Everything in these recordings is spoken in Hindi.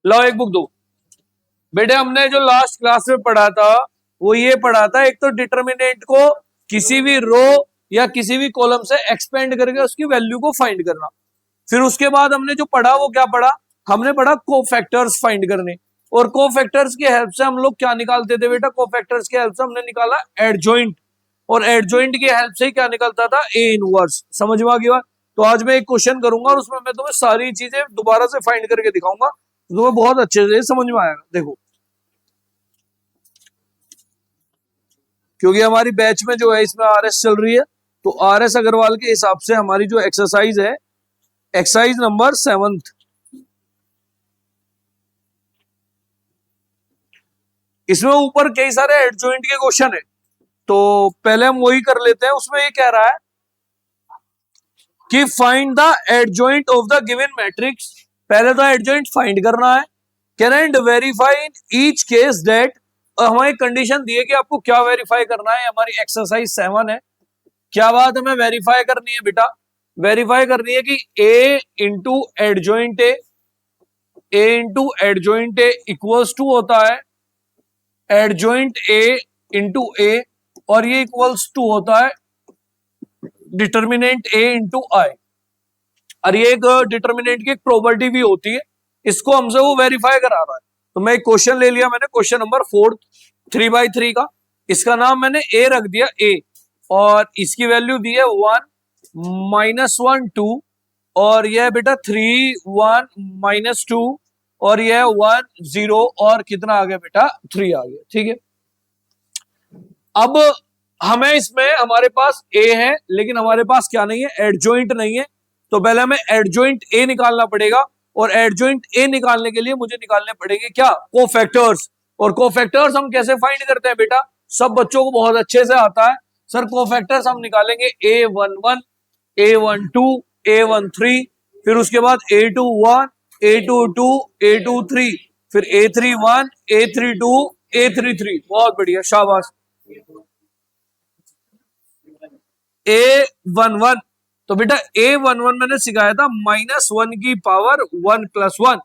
लो एक बुक दो बेटे। हमने जो लास्ट क्लास में पढ़ा था वो ये पढ़ा था, एक तो डिटर्मिनेंट को किसी भी रो या किसी भी कॉलम से एक्सपेंड करके उसकी वैल्यू को फाइंड करना। फिर उसके बाद हमने जो पढ़ा वो क्या पढ़ा, हमने पढ़ा कोफैक्टर्स फाइंड करने। और कोफैक्टर्स की हेल्प से हम लोग क्या निकालते थे बेटा, कोफैक्टर्स की हेल्प से हमने निकाला एडजॉइंट, और एडजॉइंट की हेल्प से ही क्या निकलता था, ए इनवर्स। समझ में आ गया? तो आज मैं एक क्वेश्चन करूंगा और उसमें मैं तुम्हें सारी चीजें दोबारा से फाइंड करके दिखाऊंगा, तो तुम्हें बहुत अच्छे से समझ में आएगा। देखो, क्योंकि हमारी बैच में जो है इसमें आरएस चल रही है, तो आरएस अग्रवाल के हिसाब से हमारी जो एक्सरसाइज है, एक्सरसाइज नंबर 7, इसमें ऊपर कई सारे एडजॉइंट के क्वेश्चन है, तो पहले हम वही कर लेते हैं। उसमें ये कह रहा है कि find the adjoint of the given matrix. पहले तो एडजॉइंट फाइंड करना है, can and verify in each case that, और हमारी कंडीशन दी है कि आपको क्या वेरीफाई करना है। हमारी एक्सरसाइज 7 है। क्या बात हमें वेरीफाई करनी है बेटा, वेरीफाई करनी है कि A into adjoint A equals to होता है एडजॉइंट ए इंटू ए, और ये इक्वल्स टू होता है डिटर्मिनेंट ए इंटू आई। और ये एक डिटर्मिनेंट की एक प्रॉपर्टी भी होती है, इसको हमसे वो वेरीफाई करा रहा है। तो मैं एक क्वेश्चन ले लिया मैंने, क्वेश्चन नंबर 4 3/3 का। इसका नाम मैंने ए रख दिया ए, और इसकी वैल्यू दी है 1 -1 2, और यह बेटा 3 1 -2, और यह 1 0, और कितना आ गया बेटा 3 आ गया। ठीक है, अब हमें इसमें हमारे पास ए है लेकिन हमारे पास क्या नहीं है, एडजॉइंट नहीं है। तो पहले हमें एडजॉइंट ए निकालना पड़ेगा, और एडजॉइंट ए निकालने के लिए मुझे निकालने पड़ेंगे क्या, कोफैक्टर्स। और कोफैक्टर्स हम कैसे फाइंड करते हैं बेटा, सब बच्चों को बहुत अच्छे से आता है सर। कोफैक्टर्स हम निकालेंगे A11 A12 A13, फिर उसके बाद A21 A22 A23, फिर A31 A32 A33। बहुत बढ़िया, शाबाश। A11, तो बेटा A11 मैंने सिखाया था -1 की पावर 1 + 1,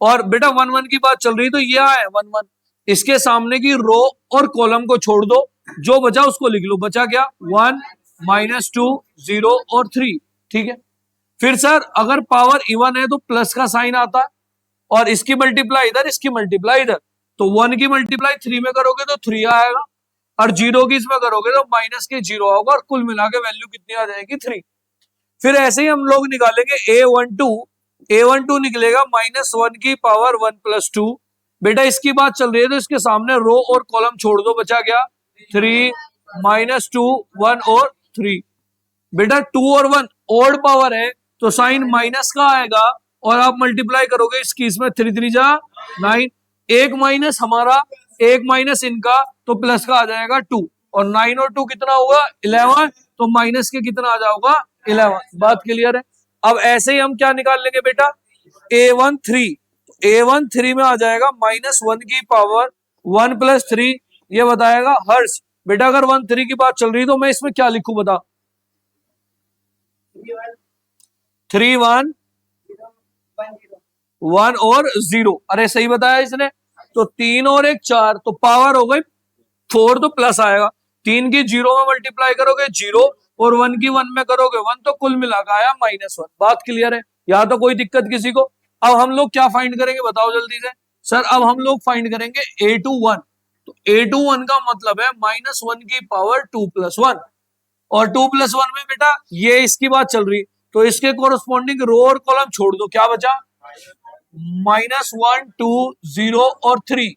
और बेटा 1 1 की बात चल रही तो ये है 1 1, इसके सामने की रो और कॉलम को छोड़ दो, जो बचा उसको लिख लो। बचा क्या, 1 -2 0 और 3। ठीक है, फिर सर अगर पावर इवन है तो प्लस का साइन आता है, और इसकी मल्टीप्लाई इधर, इसकी मल्टीप्लाई इधर, तो 1 की मल्टीप्लाई 3 में करोगे तो 3 आएगा, और 0 की इसमें करोगे तो माइनस के 0 होगा, और कुल मिला के वैल्यू कितनी आ जाएगी 3। फिर ऐसे ही हम लोग निकालेंगे A12 निकलेगा -1 की पावर 1 + 2। बेटा इसकी बात चल रही है तो इसके सामने रो और कॉलम छोड़ दो, बचा क्या 3 -2 1 और 3। बेटा 2 और 1 ओड पावर है तो साइन माइनस का आएगा, और आप मल्टीप्लाई करोगे इसकी, इसमें 3 3 जा 9, एक माइनस हमारा, एक माइनस इनका, तो प्लस का आ जाएगा 2, और 9 और 2 कितना होगा 11, तो माइनस के कितना आ जाएगा 11। बात क्लियर है? अब ऐसे ही हम क्या निकाल लेंगे बेटा, A13 में आ जाएगा -1 की पावर 1 + 3, ये बताएगा हर्ट्ज। बेटा अगर 1 3 की बात चल रही तो मैं इसमें क्या लिखूं बता, 3 1 1 और 0। अरे सही बताया इसने, तो 3 और 1 4, तो पावर हो गई 4, तो प्लस आएगा। 3 की 0 में मल्टीप्लाई करोगे 0, और 1 की 1 में करोगे 1, तो कुल मिलाकर आया -1। बात क्लियर है? यहाँ तो कोई दिक्कत किसी को? अब हम लोग क्या फाइंड करेंगे बताओ जल्दी से सर। अब हम लोग फाइंड करेंगे A21, तो A21 का मतलब है -1 की पावर 2 + 1, और 2 + 1 में बेटा ये इसकी बात चल रही, तो इसके कोरस्पॉन्डिंग रो और कॉलम छोड़ दो, क्या बचा -1 2 0 और 3।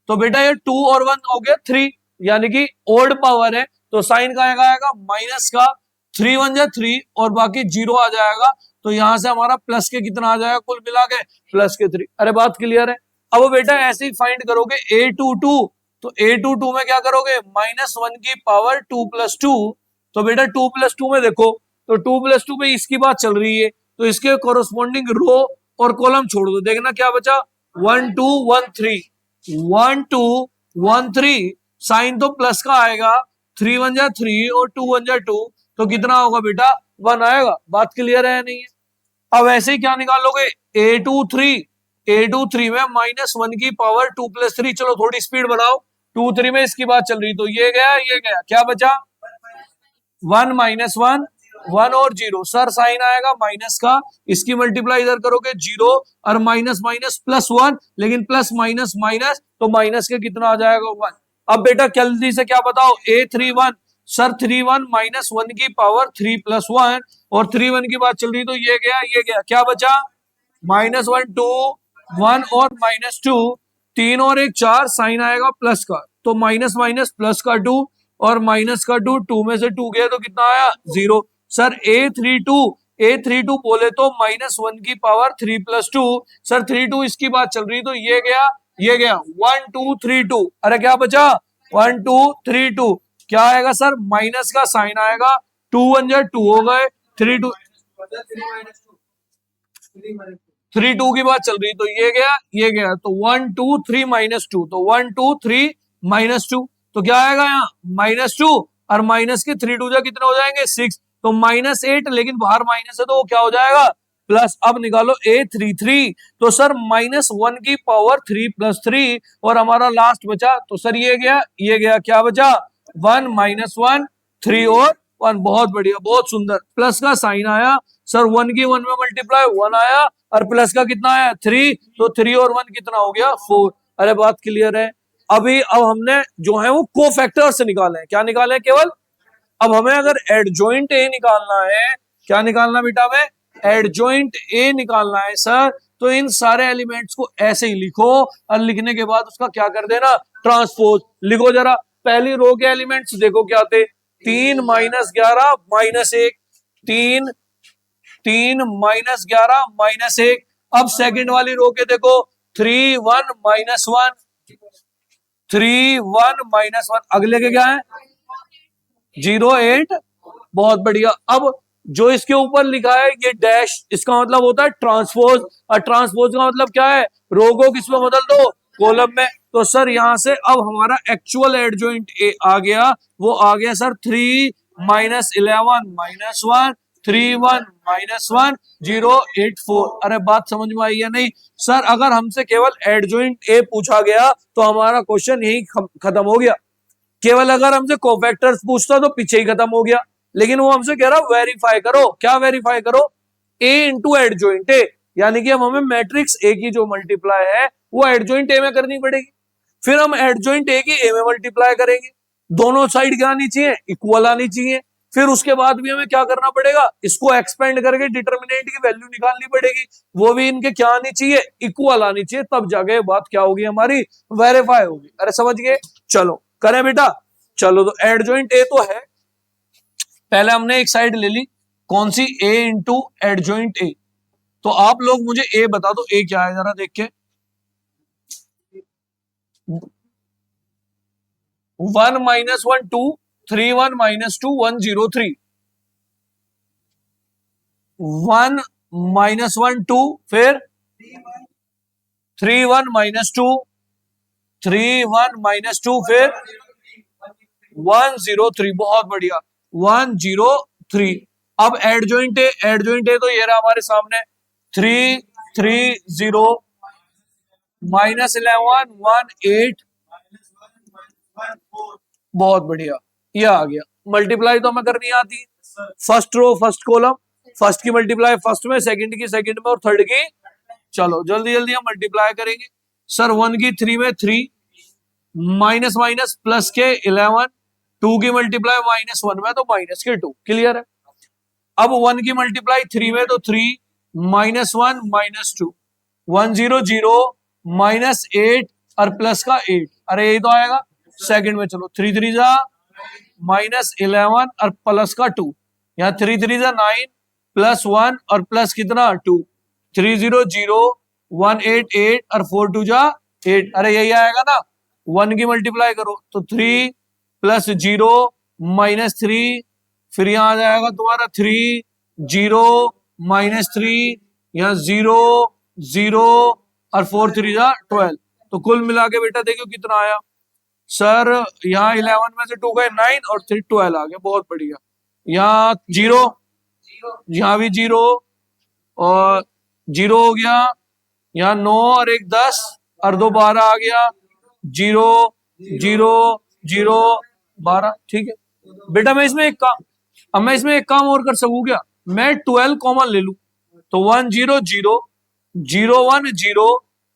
तो बेटा ये 2 और 1 हो गया 3, यानी कि ओड पावर है, तो साइन का आएगा माइनस का, 3 1 जा 3, और बाकी 0 आ जाएगा, तो यहां से हमारा प्लस के कितना आ जाएगा, कुल मिला के प्लस के 3। अरे बात क्लियर है? अब बेटा ऐसे ही फाइंड करोगे A22, तो A22 में क्या करोगे -1 की पावर 2 + 2, तो बेटा 2 + 2 में देखो, तो 2 + 2 में इसकी बात चल रही है, तो इसके कोरस्पॉन्डिंग रो और कॉलम छोड़ दो, देखना क्या बचा 1 2 1 3 1 2 1 3, साइन तो प्लस का आएगा, 3 1 जा 3 और 2 1 जा 2, तो कितना होगा बेटा 1 आएगा। बात क्लियर है नहीं है? अब ऐसे ही क्या निकालोगे A23, A2 3 में -1 की पावर 2+3, चलो थोड़ी स्पीड बढ़ाओ, 2 3 में इसकी बात चल रही, तो ये गया, क्या बचा 1 -1 1 और 0, सर साइन आएगा माइनस का, इसकी मल्टीप्लाई इधर करोगे 0 और माइनस माइनस +1, लेकिन प्लस माइनस माइनस तो माइनस के कितना आ जाएगा 1। अब बेटा जल्दी से क्या बताओ, A31 सर 3 1 -1 की पावर 3+1 और 3 1 की बात चल रही, तो ये गया, क्या बचा -1 2 1 और -2, 3 और 1 4, साइन आएगा प्लस का, तो माइनस माइनस प्लस का 2 और माइनस का 2, 2 में से 2 गया तो कितना आया 0। सर A32 बोले तो -1 की पावर 3+2, सर 3 2 इसकी बात चल रही, तो ये गया 1 2 3 2, अरे क्या बचा 1 2 3 2, क्या आएगा सर माइनस का साइन आएगा, 2 1 2 हो गए, 3 2 3 2 की बात चल रही, तो ये गया, तो 1 2 3 -2, तो 1 2 3 -2, तो क्या आएगा यहाँ -2 और माइनस के 3 2 कितने हो जाएंगे 6, तो -8, लेकिन बाहर माइनस है तो वो क्या हो जाएगा प्लस। अब निकालो A33, तो सर -1 की पावर 3+3 और हमारा लास्ट बचा, तो सर ये गया, क्या बचा 1 -1 3 और 1, बहुत बढ़िया, बहुत सुंदर, प्लस का साइन आया, सर 1 की 1 में मल्टीप्लाई 1 आया और प्लस का कितना आया 3, तो 3 और 1 कितना हो गया 4। अरे बात क्लियर है। अब हमने जो है वो कोफैक्टर्स निकाले हैं, क्या निकाले केवल, अब हमें अगर एडजॉइंट ए निकालना है, क्या निकालना बेटा हमें एडजॉइंट ए निकालना है सर, तो इन सारे एलिमेंट्स को ऐसे ही लिखो और लिखने के बाद उसका क्या कर देना ट्रांसपोज, लिखो जरा, पहली रो के एलिमेंट्स देखो क्या थे, 3 -11 -1, 3 3 -11 -1, अब सेकंड वाली रो के देखो 3 1 -1 3 1 -1, अगले के क्या है 0 8, बहुत बढ़िया। अब जो इसके ऊपर लिखा है ये डैश, इसका मतलब होता है ट्रांसपोज, और ट्रांसपोज का मतलब क्या है रो को किसमें बदल दो कॉलम में, तो सर यहां से अब हमारा एक्चुअल एडजॉइंट ए आ गया, वो आ गया सर 3 -11 -1 3 1 -1 0 8 4। अरे बात समझ में आई या नहीं सर, अगर हमसे केवल एडजॉइंट ए पूछा गया तो हमारा क्वेश्चन यही खत्म हो गया, केवल अगर हमसे कोफैक्टर्स पूछता तो पीछे ही खत्म हो गया, लेकिन वो हमसे कह रहा वेरीफाई करो, क्या वेरीफाई करो ए इंटू एडजॉइंट ए, यानी कि अब हमें मैट्रिक्स ए की जो मल्टीप्लाई है वो एडजॉइंट ए में करनी पड़ेगी, फिर हम एडजॉइंट ए की ए में मल्टीप्लाई करेंगे, दोनों साइड क्या आनी चाहिए इक्वल आनी चाहिए, फिर उसके बाद भी हमें क्या करना पड़ेगा इसको एक्सपेंड करके डिटर्मिनेंट की वैल्यू निकालनी पड़ेगी, वो भी इनके क्या आनी चाहिए इक्वल आनी चाहिए, तब जाके बात क्या होगी हमारी वेरीफाई होगी। अरे समझ गए, चलो करें बेटा, चलो तो एडजॉइंट ए तो है, पहले हमने एक साइड ले ली, कौन सी ए इंटू एडजॉइंट ए, तो आप लोग मुझे ए बता दो ए क्या है जरा देख के, 1 -1 2 3 1 -2 1 0 3, 1 -1 2, फिर 3 1 -2 3 1 -2, फिर 1 0 3, बहुत बढ़िया 1 0 3। अब एडजॉइंट ए तो ये रहा हमारे सामने 3 3 0 -11 1 8, बहुत बढ़िया, ये आ गया। मल्टीप्लाई तो हमें करनी आती है, first row first column, first की मल्टीप्लाई फर्स्ट में, सेकंड की सेकंड में और थर्ड की, चलो जल्दी जल्दी हम मल्टीप्लाई करेंगे। सर 1 की 3 में 3, माइनस माइनस प्लस के 11, 2 की मल्टीप्लाई -1 में तो माइनस के 2, क्लियर है। अब 1 की मल्टीप्लाई 3 में तो 3 -1 -2 1 0 0 -8 और प्लस का 8, अरे यही तो आएगा सेकंड में, चलो 3 3 जा -11 और प्लस का 2, यहाँ 3 3 जा 9 +1 और प्लस कितना 2, 3 0 0 1 8 8 और 4 2 जा 8, अरे यही आएगा ना। 1 की मल्टीप्लाई करो तो 3 + 0 -3, फिर यहाँ आ जाएगा तुम्हारा 3 0 -3, यहाँ 0 0 और 4 3 जा 12, तो कुल मिला के बेटा देखो कितना आया सर, यहाँ 11 में से 2 गए 9 और 3 12 आ गया, बहुत बढ़िया। यहाँ 0, यहाँ भी 0 और 0 हो गया, यहाँ 9 और एक 10 और 2 12 आ गया, 0 0 0 12। ठीक है बेटा, मैं इसमें एक काम, अब मैं इसमें एक काम और कर सकूं क्या, मैं 12 कॉमन ले लूं, तो 1 0 0 0 1 0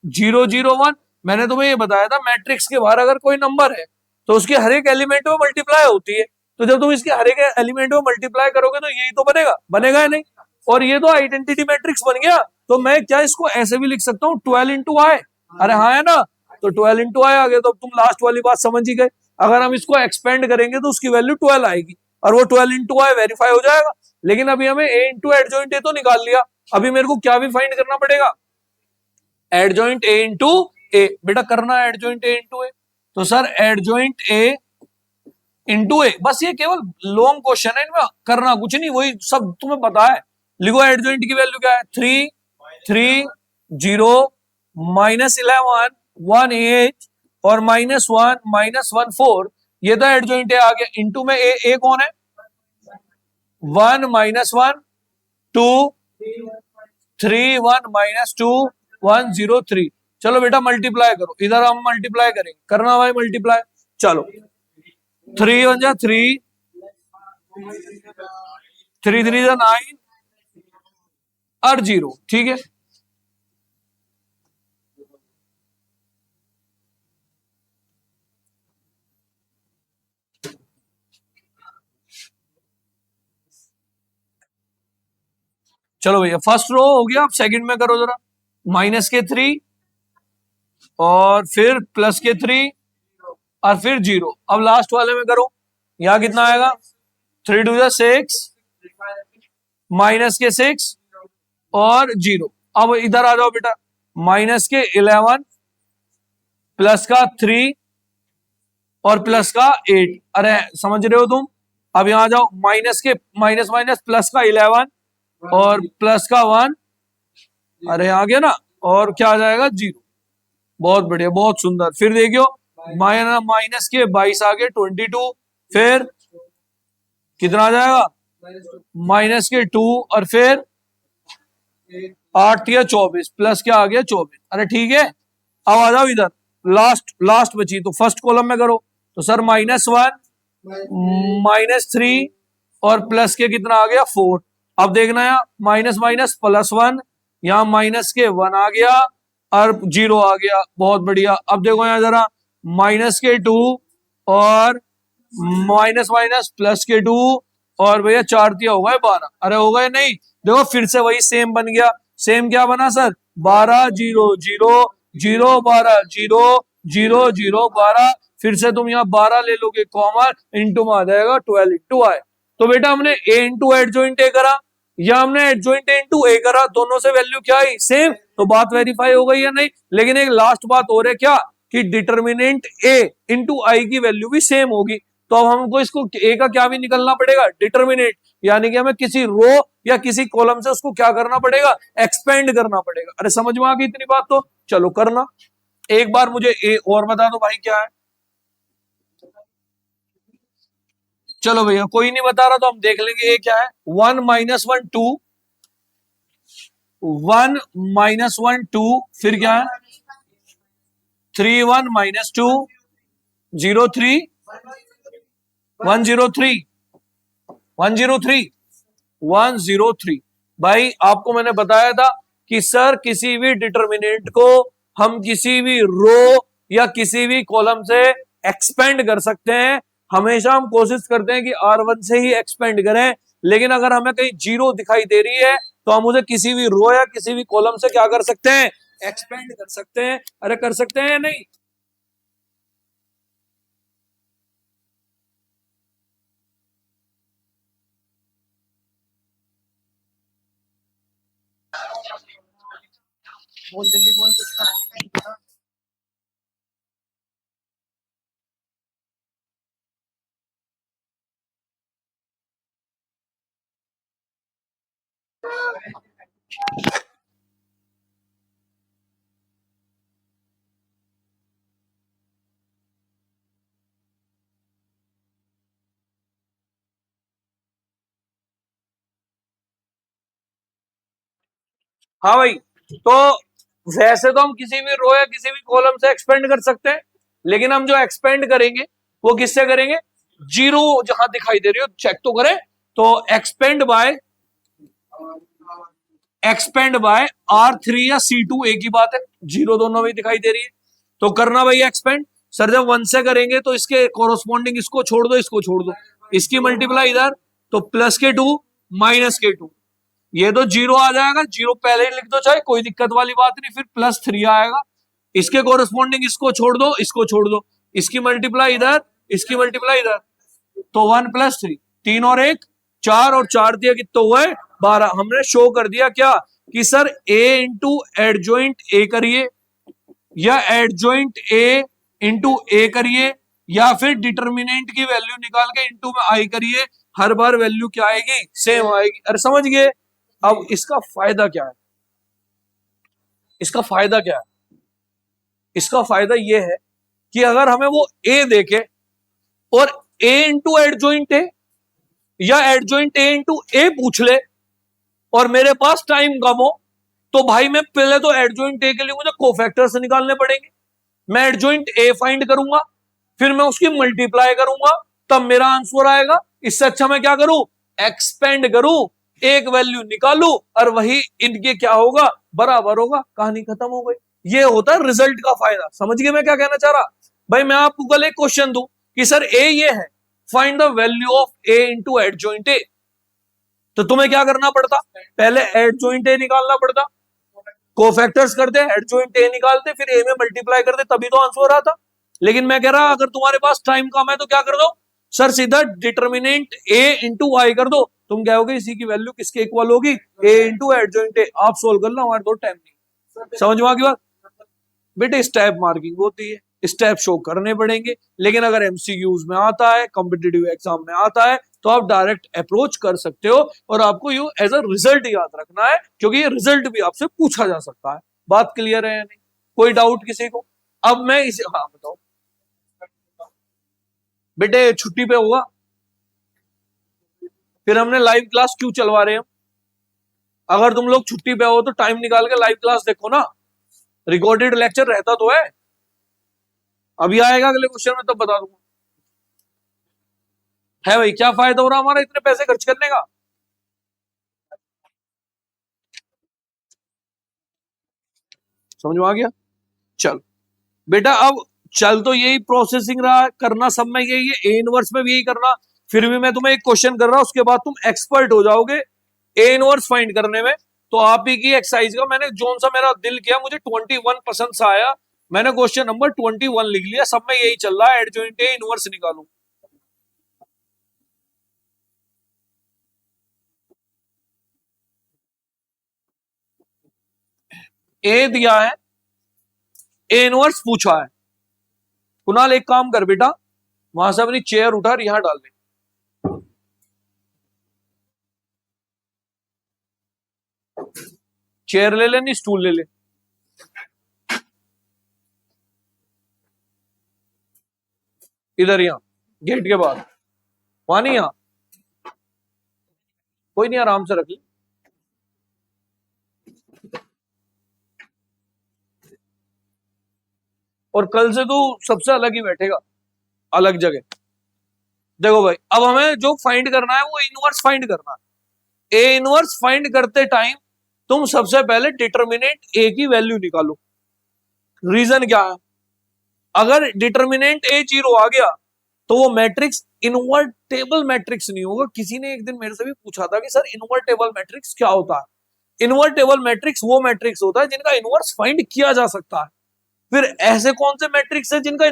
0 0 1। मैंने तुम्हें ये बताया था मैट्रिक्स के बाहर अगर कोई नंबर है तो उसके हर एक एलिमेंट में मल्टीप्लाई होती है, तो जब तुम इसके हर एक एलिमेंट में मल्टीप्लाई करोगे तो यही तो बनेगा, बनेगा या नहीं। और ये तो आइडेंटिटी मैट्रिक्स बन गया, तो मैं क्या इसको ऐसे भी लिख सकता हूँ 12 इंटू आई। अरे हाँ है ना, तो 12 इंटू आई आ गया, तो तुम लास्ट वाली बात समझ ही गए। अगर हम इसको एक्सपेंड करेंगे तो उसकी वैल्यू 12 आएगी और वो 12 इंटू आई वेरीफाई हो जाएगा। लेकिन अभी हमें ए इंटू एडजॉइंट ए तो निकाल लिया, अभी मेरे को क्या भी फाइंड करना पड़ेगा, एडजॉइंट ए इंटू ए। बेटा करना है एडजॉइंट ए इंटू ए, तो सर एडजॉइंट ए इंटू ए, बस ये केवल लॉन्ग क्वेश्चन है, इनमें करना कुछ नहीं, वही सब तुम्हें पता है। लिखो एडजॉइंट की वैल्यू क्या है, 3 3 0 -11 1 8 और -1 -1 4। ये तो एडजॉइंट ए आ गया, इंटू में ए कौन है, 1 -1 2 3 1 -2 1 0 3। चलो बेटा मल्टीप्लाई करो, इधर हम मल्टीप्लाई करेंगे, करना भाई मल्टीप्लाई। चलो 3 1 जा 3 3 3 जा 9 और 0। ठीक है चलो भैया फर्स्ट रो हो गया, अब सेकंड में करो जरा, माइनस के 3 और फिर प्लस के 3 और फिर 0। अब लास्ट वाले में करो, यहां कितना आएगा, 3 2 जा 6 -6 और 0। अब इधर आ जाओ बेटा, -11 प्लस का 3 और प्लस का 8। अरे समझ रहे हो तुम, अब यहां जाओ, माइनस के माइनस माइनस प्लस का 11 और प्लस का 1। अरे आ गया ना, और क्या आ जाएगा, 0। बहुत बढ़िया, बहुत सुंदर। फिर देखियो, माइनस के 22 आ गए, 22। फिर कितना आ जाएगा, माइनस के 2 और फिर 8 या 24 प्लस क्या आ गया, 24। अरे ठीक है, अब आ जाओ इधर, लास्ट लास्ट बची तो फर्स्ट कॉलम में करो, तो सर -1 -3 और प्लस के कितना आ गया, 4। अब देखना है माइनस माइनस +1, यहाँ माइनस के 1 आ गया और 0 आ गया, बहुत बढ़िया। अब देखो यहाँ जरा, माइनस के 2 और माइनस माइनस प्लस के 2 और भैया 4 दिया होगा 12। अरे होगा या नहीं, देखो फिर से वही सेम बन गया। सेम क्या बना सर, 12 0 0 0 12 0 0 0 12। फिर से तुम यहाँ 12 ले लोगे कॉमन, इंटू में आ जाएगा 12 इंटू आई। तो बेटा हमने ए इंटू एडजॉइंट ए करा या हमने एडजॉइंट ए इंटू ए करा, दोनों से वैल्यू क्या आई, सेम, तो बात वेरीफाई हो गई या नहीं। लेकिन एक लास्ट बात और है क्या, कि डिटर्मिनेंट ए इंटू आई की वैल्यू भी सेम होगी। तो अब हमको इसको ए का क्या भी निकलना पड़ेगा, डिटर्मिनेंट, यानी कि हमें किसी रो या किसी कॉलम से उसको क्या करना पड़ेगा, एक्सपेंड करना पड़ेगा। अरे समझ में आ गई इतनी बात, तो चलो करना। एक बार मुझे ए और बता दो भाई क्या है। चलो भैया कोई नहीं बता रहा तो हम देख लेंगे, ए क्या है, 1 -1 2 1 -1 2। फिर क्या है, 3 1 -2 0 3 1 0 3 1 0 3 1 0 3। भाई आपको मैंने बताया था कि सर किसी भी डिटर्मिनेंट को हम किसी भी रो या किसी भी कॉलम से एक्सपेंड कर सकते हैं। हमेशा हम कोशिश करते हैं कि R1 से ही एक्सपेंड करें, लेकिन अगर हमें कहीं 0 दिखाई दे रही है तो हम उसे किसी भी रो या किसी भी कॉलम से क्या कर सकते हैं, एक्सपेंड कर सकते हैं। अरे कर सकते हैं या नहीं। बोल जल्दी बोल कुछ। हाँ भाई, तो वैसे तो हम किसी भी रो या किसी भी कॉलम से एक्सपेंड कर सकते हैं, लेकिन हम जो एक्सपेंड करेंगे वो किससे करेंगे? जीरो जहां दिखाई दे रही हो चेक तो करें। तो एक्सपेंड बाय R3 या C2 एक ही बात है, जीरो दोनों में दिखाई दे रही है। तो करना भाई एक्सपेंड। सर जब 1 से करेंगे तो इसके कोरोस्पॉन्डिंग इसको छोड़ दो, इसको छोड़ दो, इसकी मल्टीप्लाई इधर, तो प्लस के 2 माइनस के 2, ये तो जीरो आ जाएगा, जीरो पहले ही लिख दो चाहे, कोई दिक्कत वाली बात नहीं। फिर प्लस 3 आएगा, इसके कोरोस्पॉन्डिंग इसको छोड़ दो, इसको छोड़ दो, इसकी मल्टीप्लाई इधर, इसकी मल्टीप्लाई इधर, तो 1 + 3, 3 और 1 4, और 4 दिया कितना हुआ है? 12। हमने शो कर दिया क्या कि sir A into adjoint A करिए, या एडजॉइंट A इंटू A करिए, या फिर डिटर्मिनेंट की वैल्यू निकाल के इंटू में I करिए, हर बार वैल्यू क्या आएगी? सेम आएगी। अरे समझ गए? अब इसका फायदा क्या है? इसका फायदा क्या है? इसका फायदा यह है कि अगर हमें वो A देखे और A इंटू एडजॉइंट A या एडजॉइंट A इंटू A पूछ ले और मेरे पास टाइम कम हो, तो भाई मैं पहले तो एडजॉइंट A के लिए मुझे कोफैक्टर्स निकालने पड़ेंगे, मैं एडजॉइंट A फाइंड करूंगा, फिर मैं उसकी मल्टीप्लाई करूंगा, तब मेरा आंसर आएगा। इससे अच्छा मैं क्या करूं? एक्सपेंड करूं, एक वैल्यू निकालू और वही इनके क्या होगा? बराबर होगा, कहानी खत्म हो गई। ये होता है रिजल्ट का फायदा। समझ गए मैं क्या कहना चाह रहा? भाई मैं आपको कल एक क्वेश्चन दूं कि सर A ये है, find the value of A into adjoint A, तो तुम्हें क्या करना पड़ता? पहले एडजॉइंट A निकालना पड़ता, कोफैक्टर्स करते, एडजॉइंट A निकालते, फिर A में मल्टीप्लाई करते, तभी तो आंसर आता। लेकिन मैं कह रहा अगर तुम्हारे पास टाइम कम है तो क्या कर दो सर, सीधा डिटर्मिनेंट A इंटू I कर दो। तुम कहोगे इसी की वैल्यू किसके इक्वल होगी? A into adjoint A। आप सोल्व कर लो, हमारे दो टाइम नहीं। समझ में आ गई बात? बेटे स्टेप मार्किंग होती है, स्टेप शो करने पड़ेंगे, लेकिन अगर एमसीक्यूज में आता है, कॉम्पिटिटिव एग्जाम में आता है, तो आप डायरेक्ट अप्रोच कर सकते हो और आपको यू एज अ रिजल्ट याद रखना है, क्योंकि ये रिजल्ट भी आपसे पूछा जा सकता है। बात क्लियर है या नहीं? कोई डाउट किसी को? अब मैं इसे, हाँ बताओ बेटे, छुट्टी पे होगा, फिर हमने लाइव क्लास क्यों चलवा रहे हैं? अगर तुम लोग छुट्टी पे हो तो टाइम निकाल के लाइव क्लास देखो ना, रिकॉर्डेड लेक्चर रहता तो है। अभी आएगा अगले क्वेश्चन में, तब बता दूंगा। है भाई, क्या फायदा हो रहा हमारा इतने पैसे खर्च करने का? समझ में आ गया? चल बेटा, अब चल तो यही प्रोसेसिंग रहा है, करना सब में यही है, ए इनवर्स में भी यही करना। फिर भी मैं तुम्हें एक क्वेश्चन कर रहा हूं, उसके बाद तुम एक्सपर्ट हो जाओगे ए इनवर्स फाइंड करने में। तो आप ही की एक्सरसाइज का मैंने जोन सा मेरा दिल किया, मुझे 21 पसंद सा आया, मैंने क्वेश्चन नंबर 21 लिख लिया। सब में यही चल रहा है, एडजॉइंट ए इनवर्स निकालू। ए दिया है, ए इनवर्स पूछा है। कुणाल एक काम कर बेटा, वहां से अपनी चेयर उठा यहां डाल दे। चेयर ले ले, नहीं स्टूल ले ले। इधर यहां गेट के बाद, वहां नहीं, यहां कोई नहीं, आराम से रख ले। और कल से तू सबसे अलग ही बैठेगा, अलग जगह। देखो भाई, अब हमें जो फाइंड करना है वो इनवर्स फाइंड करना है। ए इनवर्स फाइंड करते टाइम तुम सबसे पहले डिटर्मिनेंट ए की वैल्यू निकालो। रीजन क्या है? अगर डिटर्मिनेंट ए 0 आ गया तो वो मैट्रिक्स इनवर्टेबल मैट्रिक्स नहीं होगा। किसी ने एक दिन मेरे से भी पूछा था कि सर इनवर्टेबल मैट्रिक्स क्या होता है? इनवर्टेबल मैट्रिक्स वो मैट्रिक्स होता है जिनका इनवर्स फाइंड किया जा सकता है। फिर ऐसे कौन से मैट्रिक्स है जिनका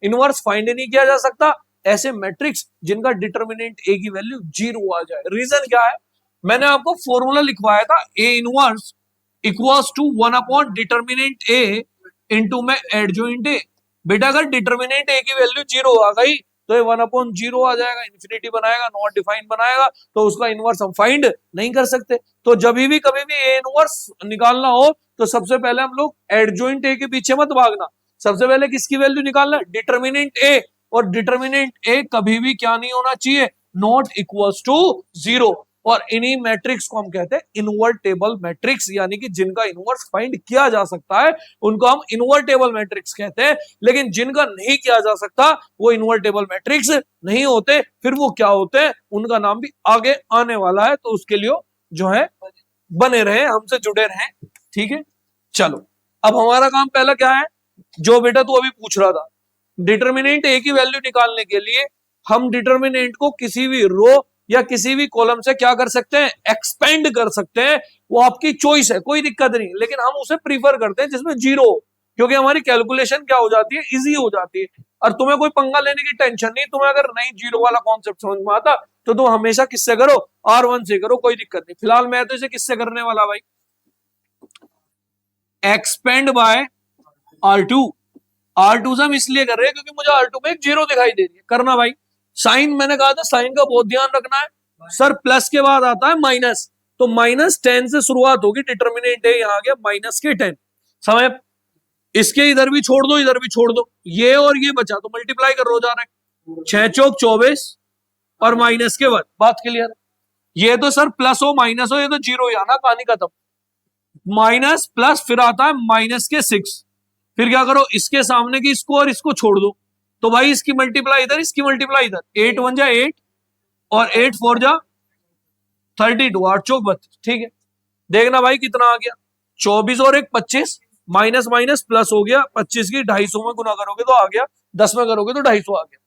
इनवर्स फाइंड नहीं किया जा सकता? ऐसे मैट्रिक्स जिनका डिटर्मिनेंट ए की वैल्यू 0 आ जाए। रीजन क्या है? मैंने आपको फॉर्मूला लिखवाया था, A inverse equals to 1 upon determinant A into में एडजॉइंट ए। बेटा अगर डिटर्मिनेंट ए की वैल्यू 0 आ गई तो ये 1 अपॉन 0 आ जाएगा, इन्फिनिटी बनाएगा, नॉट डिफाइन बनाएगा, तो उसका इनवर्स हम फाइंड नहीं कर सकते। तो जब भी कभी भी ए इनवर्स निकालना हो तो सबसे पहले हम लोग एडजॉइंट ए के पीछे मत भागना, सबसे पहले किसकी वैल्यू निकालना? Determinant A. और डिटर्मिनेंट ए कभी भी क्या नहीं होना चाहिए? Not equals to 0। और इन्हीं मैट्रिक्स को हम कहते हैं इनवर्टेबल मैट्रिक्स, यानी कि जिनका इनवर्स फाइंड किया जा सकता है उनको हम इनवर्टेबल मैट्रिक्स कहते हैं। लेकिन जिनका नहीं किया जा सकता वो इनवर्टेबल मैट्रिक्स नहीं होते, फिर वो क्या होते हैं उनका नाम भी आगे आने वाला है, तो उसके लिए जो है बने रहे, हमसे जुड़े रहे। ठीक है, चलो अब हमारा काम पहला क्या है, जो बेटा तू अभी पूछ रहा था, डिटर्मिनेंट ए की वैल्यू निकालने के लिए हम डिटर्मिनेंट को किसी भी रो या किसी भी कॉलम से क्या कर सकते हैं, एक्सपेंड कर सकते हैं। वो आपकी चॉइस है, कोई दिक्कत नहीं, लेकिन हम उसे प्रीफर करते हैं जिसमें जीरो हो, क्योंकि हमारी कैलकुलेशन क्या हो जाती है, इजी हो जाती है। और तुम्हें कोई पंगा लेने की टेंशन नहीं, तुम्हें अगर नहीं जीरो वाला कॉन्सेप्ट समझ में आता तो तुम हमेशा किससे करो, R1 से करो, कोई दिक्कत नहीं। फिलहाल मैं तो इसे किससे करने वाला भाई, एक्सपेंड बाय R2। R2 से हम इसलिए कर रहे हैं क्योंकि मुझे R2 में एक जीरो दिखाई दे रही है, करना भाई। साइन मैंने कहा था, साइन का बहुत ध्यान रखना है सर, प्लस के बाद आता है माइनस, तो -10 से शुरुआत होगी, डिटर्मिनेंट है यहाँ आ गया -10 समय, इसके इधर भी छोड़ दो इधर भी छोड़ दो, ये और ये बचा तो मल्टीप्लाई कर रो जा रहे हैं, 6 चौक 24 और माइनस के बाद, बात क्लियर। ये तो सर प्लस हो माइनस हो, ये तो जीरो ही आना, कहानी खत्म। माइनस प्लस फिर आता है -6, फिर क्या करो, इसके सामने की इसको और इसको छोड़ दो, तो भाई इसकी मल्टीप्लाई इधर, इसकी मल्टीप्लाई इधर, 8 1 जा 8 और 8 4 जा 32, 8 चौक 32। ठीक है, देखना भाई कितना आ गया, 24 और 1 25, माइनस माइनस प्लस हो गया, 25 की 250 में गुना करोगे तो आ गया, 10 में करोगे तो 250 आ गया,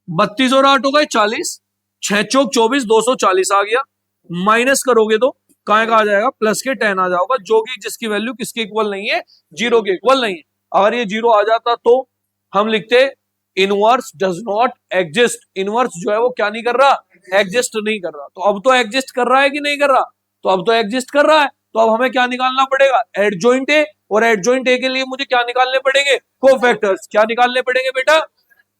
32 और 8 हो गए 40, 6 चौक 24, 240 आ गया, माइनस करोगे तो कहाँ का आ जाएगा, प्लस के 10 आ जाएगा, जो कि जिसकी वैल्यू किसके इक्वल नहीं है, जीरो के इक्वल नहीं है। अगर ये जीरो आ जाता तो हम लिखते inverse does not exist, inverse जो है वो क्या नहीं कर रहा, एग्जिस्ट नहीं कर रहा। तो अब तो एग्जिस्ट कर रहा है कि नहीं कर रहा, तो अब तो एग्जिस्ट कर रहा है, तो अब हमें क्या निकालना पड़ेगा, एडजॉइंट ए, और एडजॉइंट ए के लिए मुझे क्या निकालने पड़ेंगे, कोफैक्टर्स। क्या निकालने पड़ेंगे बेटा,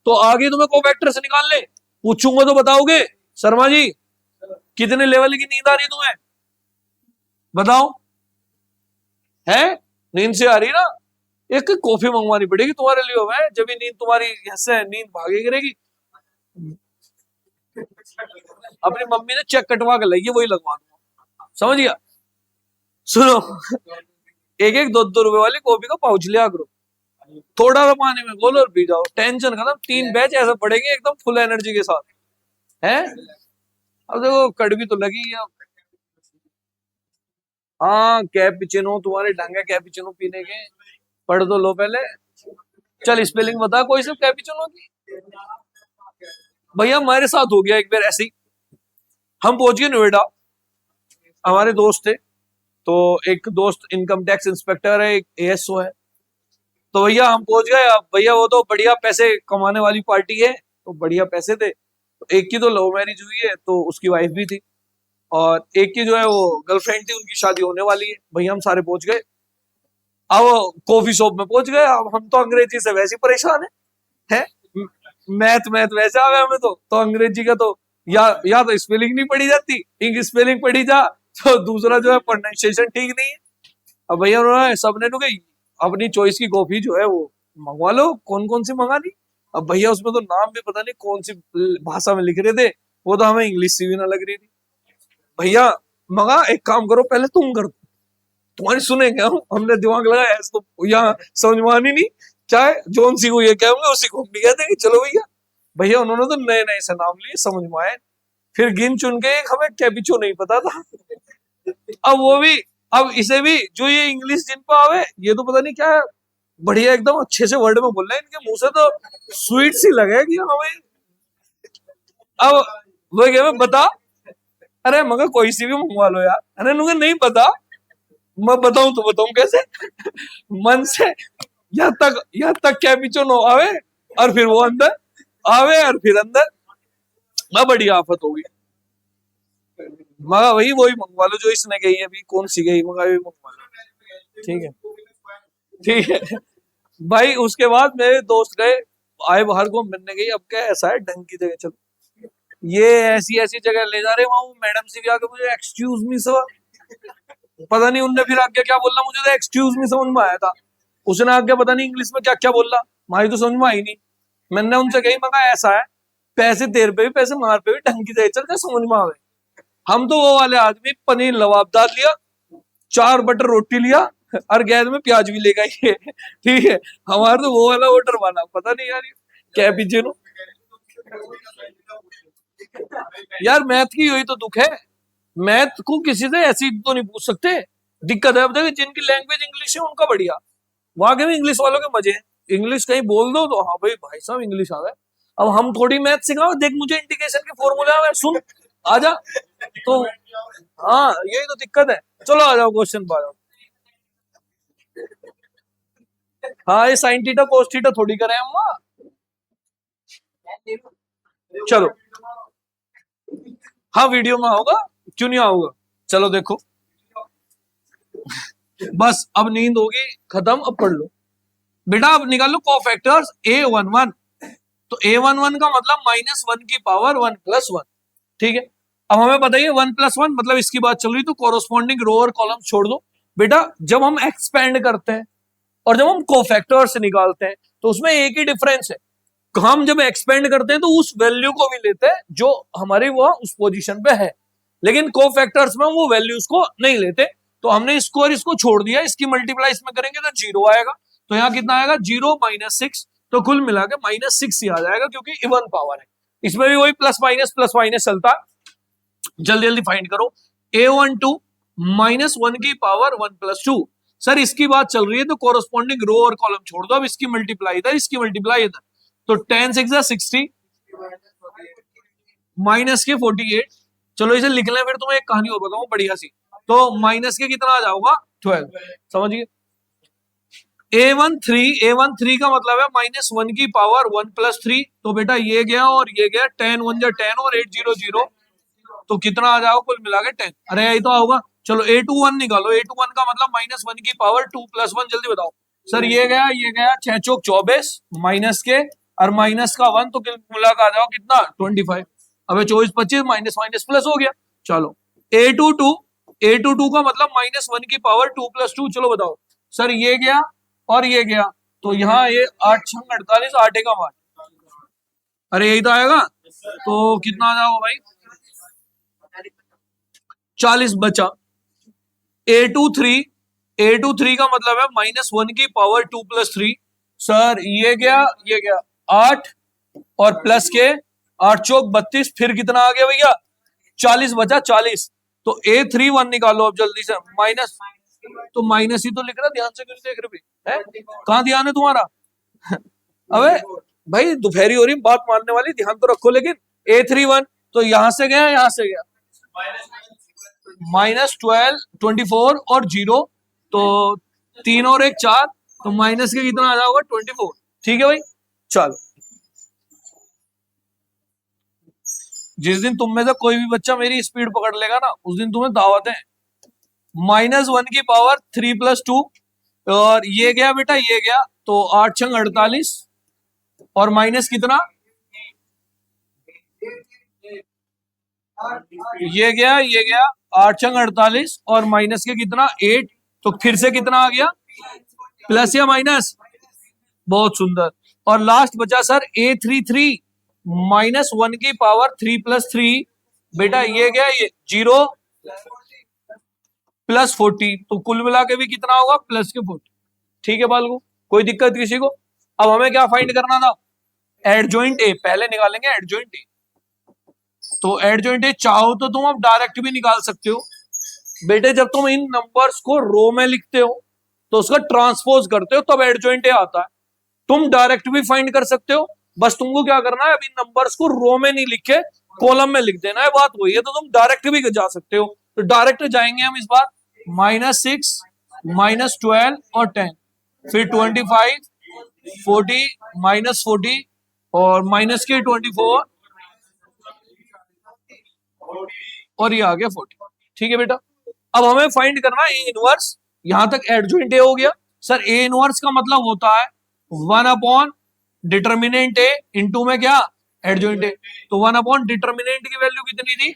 तो आगे तुम्हें कोफैक्टर्स निकालने पूछूंगा तो बताओगे, शर्मा जी कितने लेवल की नींद आ रही तुम्हें, बताओ, है नींद से आ रही ना, एक कॉफी मंगवानी पड़ेगी तुम्हारे लिए, मैं जब भी नींद तुम्हारी ऐसे नींद भागे गिरेगी। अपनी मम्मी ने चेक कटवा कर लाई, वही लगवा दूंगा, समझ गया। सुनो, एक एक 2 रुपए वाली कॉफी का पाउच लिया करो, थोड़ा सा पानी में घोलो और पी जाओ, टेंशन खत्म, 3 बैच ऐसे पड़ेंगे एकदम फुल एनर्जी के साथ, है। अब देखो कड़वी तो लगी है, हाँ कैपुचिनो, तुम्हारे ढंग है कैपुचिनो पीने के, पढ़ तो लो पहले, चल स्पेलिंग बता कोई से कैपुचिनो की। भैया हमारे साथ हो गया एक बार ऐसे ही, हम पहुंच गए नोएडा, हमारे दोस्त थे, तो एक दोस्त इनकम टैक्स इंस्पेक्टर है, एक ASO है, तो भैया हम पहुंच गए। अब भैया वो तो बढ़िया पैसे कमाने वाली पार्टी है, तो बढ़िया पैसे थे, तो एक की तो लव मैरिज हुई है, तो उसकी वाइफ भी थी, और एक की जो है वो गर्लफ्रेंड थी, उनकी शादी होने वाली है। भैया हम सारे पहुंच गए, अब कॉफी शॉप में पहुंच गए, अब हम तो अंग्रेजी से वैसे परेशान है? मैथ मैथ वैसे आ गया हमें, तो अंग्रेजी का तो या तो स्पेलिंग नहीं पढ़ी जाती, इंग्लिश स्पेलिंग पढ़ी जा, तो दूसरा जो है प्रोनाउंसिएशन ठीक नहीं है। अब भैया उन्होंने सबने तो गई अपनी चॉइस की कॉफी जो है वो मंगवा लो, कौन कौन सी मंगानी। अब भैया उसमें तो नाम भी पता नहीं कौन सी भाषा में लिख रहे थे, वो तो हमें इंग्लिश सी भी ना लग रही थी। भैया मंगा, एक काम करो पहले तुम कर, तुम्हारी सुनेंगे हमने दिमाग लगाया, तो यहाँ समझ में आनी नहीं, चाहे जोन सी को ये कहेंगे उसी को भी कह देंगे, चलो भैया। भैया उन्होंने तो नए नए से नाम लिए, समझ में आए, फिर गिन चुन के एक हमें कैपिचो नहीं पता था, अब वो भी, अब इसे भी जो ये इंग्लिश जिन पर आवे, ये तो पता नहीं क्या है, बढ़िया एकदम अच्छे से वर्ड में बोल रहे हैं, इनके मुंह से तो स्वीट सी लगे कि हमें। अब वो क्या बता, अरे मगर कोई सी भी मंगवा लो यार, अरे नुके नहीं पता, मैं बताऊं तो बताऊं कैसे, मन से यहाँ तक कैपिचो नो आवे, और फिर वो अंदर आवे, और फिर अंदर मैं बड़ी आफत होगी। मगर वही मंगवा लो जो इसने गई, अभी कौन सी गई मगर मंगवा लो, ठीक है ठीक है भाई। उसके बाद मेरे दोस्त गए, आए बाहर को मिलने गई, अब क्या ऐसा है ढंग की जगह चलो, ये ऐसी ऐसी जगह ले जा रहे, वहां मैडम से भी आके मुझे एक्सक्यूज मी सर, पता नहीं उनने फिर आगे क्या बोलना, मुझे तो एक्सक्यूज मी समझ में आया था, उसने आगे पता नहीं इंग्लिश में क्या क्या बोला, मारी तो समझ में आई नहीं। मैंने उनसे कही, मगा ऐसा है, पैसे तेरे पे भी पैसे मार पे भी ढंग की जगह चल, क्या समझ में आवे। हम तो वो वाले आदमी, पनीर लवाबदार लिया, 4 बटर रोटी लिया और गैस में प्याज भी लेगा ये, ठीक है। हमारा तो वो वाला ऑर्डर बना, पता नहीं यार कैपिचिनो। यार मैथ की यही तो दुख है, मैथ को किसी से ऐसी तो नहीं पूछ सकते। दिक्कत है अब देखो, जिनकी लैंग्वेज इंग्लिश है उनका बढ़िया, वहां के भी इंग्लिश वालों के मजे हैं। इंग्लिश कहीं बोल दो तो हाँ भाई, भाई साहब इंग्लिश आ गए। अब हम थोड़ी मैथ सिखाओ, देख मुझे इंटीग्रेशन के फॉर्मूला में सुन, आजा। तो हाँ यही तो दिक्कत है। चलो आ जाओ क्वेश्चन पर आ जाओ। हाँ ये साइन थीटा कोस थीटा थोड़ी करें हम वहाँ। चलो हाँ वीडियो में होगा, क्यों नहीं होगा। चलो देखो, बस अब नींद होगी खत्म, अब पढ़ लो बेटा। अब निकालो कोफैक्टर्स a11। तो a11 का मतलब -1 की पावर 1 + 1, ठीक है। अब हमें बताइए 1 + 1 मतलब इसकी बात चल रही, तो कोरोस्पॉन्डिंग रो और कॉलम छोड़ दो बेटा। जब हम एक्सपेंड करते हैं और जब हम कोफैक्टर्स निकालते हैं तो उसमें एक ही डिफरेंस है, हम जब एक्सपेंड करते हैं तो उस वैल्यू को भी लेते हैं जो हमारी वो उस पोजीशन पे है, लेकिन कोफैक्टर्स में वो वैल्यूज को नहीं लेते। तो हमने इसको और इसको छोड़ दिया, इसकी मल्टीप्लाई इसमें करेंगे तो 0 आएगा, तो यहाँ कितना आएगा 0 - 6, तो कुल मिला के -6 ही आ जाएगा, क्योंकि इवन पावर है। इसमें भी वही प्लस माइनस चलता है। जल्दी जल्दी फाइंड करो। a12 -1 की पावर 1 + 2। सर इसकी बात चल रही है तो कोरोस्पॉन्डिंग रो और कॉलम छोड़ दो, अब इसकी मल्टीप्लाई इधर, इसकी मल्टीप्लाई इधर, तो 10 × 6 = 60 माइनस के 48। चलो इसे लिख लें, फिर तुम्हें एक कहानी और बताऊं बढ़िया सी। तो माइनस के कितना आ जाऊंगा 12, समझिए। a13 का मतलब है -1 की पावर 1 + 3। तो बेटा ये गया और ये गया, 10 × 1 = 10 और 8 0 0, तो कितना आ जाओ कुल मिला के 10। अरे यही तो होगा। चलो a21 निकालो, a21 का मतलब -1 की पावर 2 + 1, जल्दी बताओ। सर ये गया 6 चौक 24 माइनस के और माइनस का 1, तो कुल मिला के आ जाओ कितना 25। अबे 24 25 माइनस माइनस प्लस हो गया। चलो a22 का मतलब -1 की पावर 2 + 2, चलो बताओ। सर ये गया और ये गया, तो यहाँ ये 8 × 6 = 48, 8 का 8। अरे यही तो आएगा, तो कितना आ जाओगा भाई 40 बचा। a23 का मतलब है -1 की पावर 2 + 3। सर ये गया 8 और प्लस के 8 चौक 32, फिर कितना आ गया भैया 40 बचा 40। तो a31 निकालो अब जल्दी से, माइनस, तो माइनस ही तो लिख रहा, ध्यान से क्यों देख रहे है, कहाँ ध्यान है तुम्हारा। अबे भाई दोपहरी हो रही, बात मानने वाली, ध्यान तो रखो। लेकिन a31 तो यहां से गया यहां से गया, -12 24 और 0, तो 3 और 1 4, तो माइनस के कितना आ जाएगा 24, ठीक है भाई। चलो जिस दिन तुम में से कोई भी बच्चा मेरी स्पीड पकड़ लेगा ना, उस दिन तुम्हें दावत है। -1 की पावर 3 + 2, और ये गया बेटा ये गया, तो 8 × 6 = 48, और माइनस कितना ये गया 8 × 6 = 48, और माइनस के कितना 8, तो फिर से कितना आ गया प्लस या माइनस, बहुत सुंदर। और लास्ट बचा सर a33 -1 की पावर 3 + 3, बेटा ये गया ये 0 + 40, तो कुल मिला के भी कितना होगा प्लस के 40, ठीक है बालू, कोई दिक्कत किसी को। अब हमें क्या फाइंड करना था, एडजॉइंट ए पहले निकालेंगे, एडजॉइंट ए। तो एडजॉइंट ए चाहो तो तुम अब डायरेक्ट भी निकाल सकते हो बेटे, जब तुम इन नंबर्स को रो में लिखते हो तो उसका ट्रांसपोज करते हो तब एडजॉइंट ए आता है। तुम डायरेक्ट भी फाइंड कर सकते हो, बस तुमको क्या करना है, अब इन नंबर्स को रो में नहीं लिख के कॉलम में लिख देना है, बात वही है। तो तुम डायरेक्ट भी जा सकते हो, तो डायरेक्ट जाएंगे हम इस बार, -6 -12 और 10, फिर 25 40 -40 और माइनस के 24, और ये आ गया 40, ठीक है बेटा। अब हमें फाइंड करना है ए इनवर्स, यहां तक एडजॉइंट ए हो गया। सर ए इनवर्स का मतलब होता है 1 डिटर्मिनेंट ए इंटू में क्या एडजॉइंट ए, तो 1 डिटर्मिनेंट की वैल्यू कितनी थी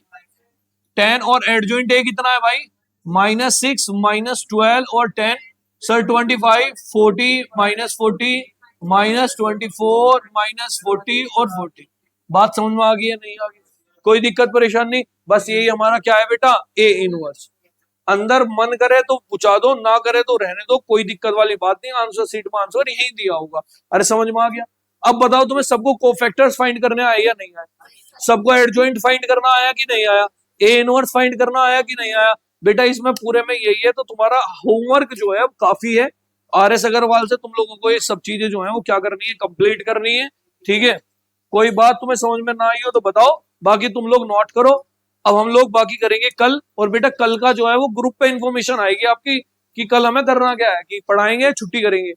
10, और एडजॉइंट ए कितना है भाई -6 -12 और 10। सर 25 40 -40 -24 -40 और 40, बात समझ में आ गई है नहीं आ गई, कोई दिक्कत परेशानी नहीं। बस यही हमारा क्या है बेटा, ए इनवर्स। अंदर मन करे तो पूछा दो, ना करे तो रहने दो, कोई दिक्कत वाली बात नहीं, आंसर सीट में आंसर यही दिया होगा। अरे समझ में आ गया। अब बताओ तुम्हें सबको कोफैक्टर्स फाइंड करने आए या नहीं आए, सबको एडजॉइंट फाइंड करना आया कि नहीं आया, ए इनवर्स फाइंड करना आया कि नहीं आया। बेटा इसमें पूरे में यही है, तो तुम्हारा होमवर्क जो है काफी है। आर एस अग्रवाल से तुम लोगों को ये सब चीजें जो है वो क्या करनी है, कंप्लीट करनी है। ठीक है, कोई बात तुम्हें समझ में ना आई हो तो बताओ, बाकी तुम लोग नोट करो। अब हम लोग बाकी करेंगे कल, और बेटा कल का जो है वो ग्रुप पे इंफॉर्मेशन आएगी आपकी कि कल हमें करना क्या है, कि पढ़ाएंगे छुट्टी करेंगे।